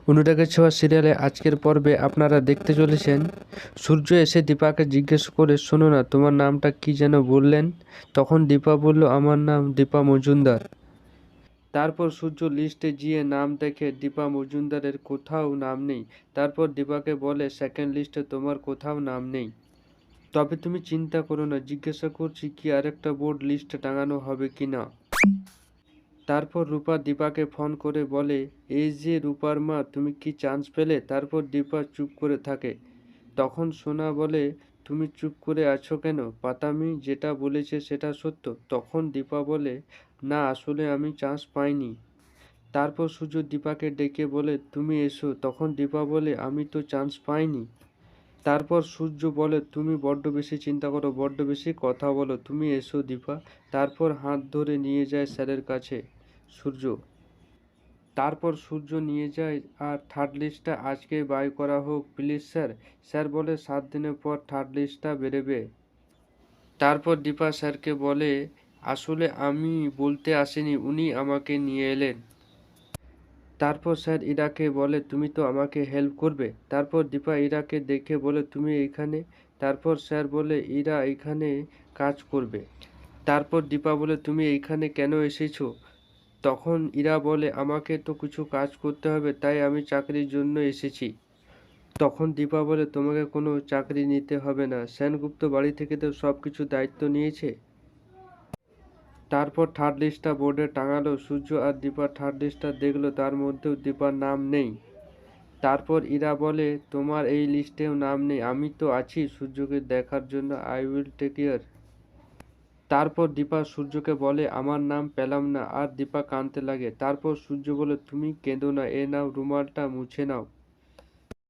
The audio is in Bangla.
অনুরাগের ছোঁয়া সিরিয়ালে আজকের পর্বে আপনারা দেখতে চলেছেন সূর্য এসে দীপাকে জিজ্ঞেস করে, শোনো না, তোমার নামটা কি যেন বললেন? তখন দীপা বলল, আমার নাম দীপা মজুমদার। তারপর সূর্য লিস্টে গিয়ে নাম দেখে দীপা মজুমদারের কোথাও নাম নেই। তারপর দীপাকে বলে, সেকেন্ড লিস্টে তোমার কোথাও নাম নেই। তবে তুমি চিন্তা করো না, জিজ্ঞাসা করছি কি আরেকটা বোর্ড লিস্টে টাঙানো হবে কি না। তারপর রূপা দীপাকে ফোন করে বলে, এই যে রূপার মা, তুমি কি চান্স পেলে? তারপর দীপা চুপ করে থাকে। তখন সোনা বলে, তুমি চুপ করে আছো কেন? পাতামি যেটা বলেছে সেটা সত্য। তখন দীপা বলে, না, আসলে আমি চান্স পাইনি। তারপর সূর্য দীপাকে ডেকে বলে, তুমি এসো। তখন দীপা বলে, আমি তো চান্স পাইনি। তারপর সূর্য বলে, তুমি বড্ড বেশি চিন্তা করো, বড্ড বেশি কথা বলো, তুমি এসো দীপা। তারপর হাত ধরে নিয়ে যায় স্যারের কাছে সূর্য। তারপর সূর্য নিয়ে যায় আর থার্ড লিস্টটা আজকেই বাই করা হোক প্লিজ স্যার। স্যার বলে, 7 দিনের পর থার্ড লিস্টটা বেরোবে। তারপর দীপা স্যারকে বলে, আসলে আমি বলতে আসিনি, উনি আমাকে নিয়ে এলেন। তারপর স্যার ইরাকে বলে, তুমি তো আমাকে হেল্প করবে। তারপর দীপা ইরাকে দেখে বলে, তুমি এইখানে? তারপর স্যার বলে, ইরা এইখানে কাজ করবে। তারপর দীপা বলে, তুমি এইখানে কেন এসেছো? তখন ইরা বলে, আমাকে তো কিছু কাজ করতে হবে, তাই আমি চাকরির জন্য এসেছি। তখন দীপা বলে, তোমাকে কোনো চাকরি নিতে হবে না, সেনগুপ্ত বাড়ি থেকে তো সব কিছু দায়িত্ব নিয়েছে। তারপর থার্ড লিস্টটা বোর্ডে টাঙালো। সূর্য আর দীপা থার্ড লিস্টটা দেখলো, তার মধ্যেও দীপার নাম নেই। তারপর ইরা বলে, তোমার এই লিস্টেও নাম নেই, আমি তো আছি সূর্যকে দেখার জন্য, আই উইল টেক কেয়ার। তারপর দীপা সূর্যকে বলে, আমার নাম পেলাম না, আর দীপা কাঁদতে লাগে। তারপর সূর্য বলে, তুমি কেঁদো না, এ নাও রুমালটা মুছে নাও।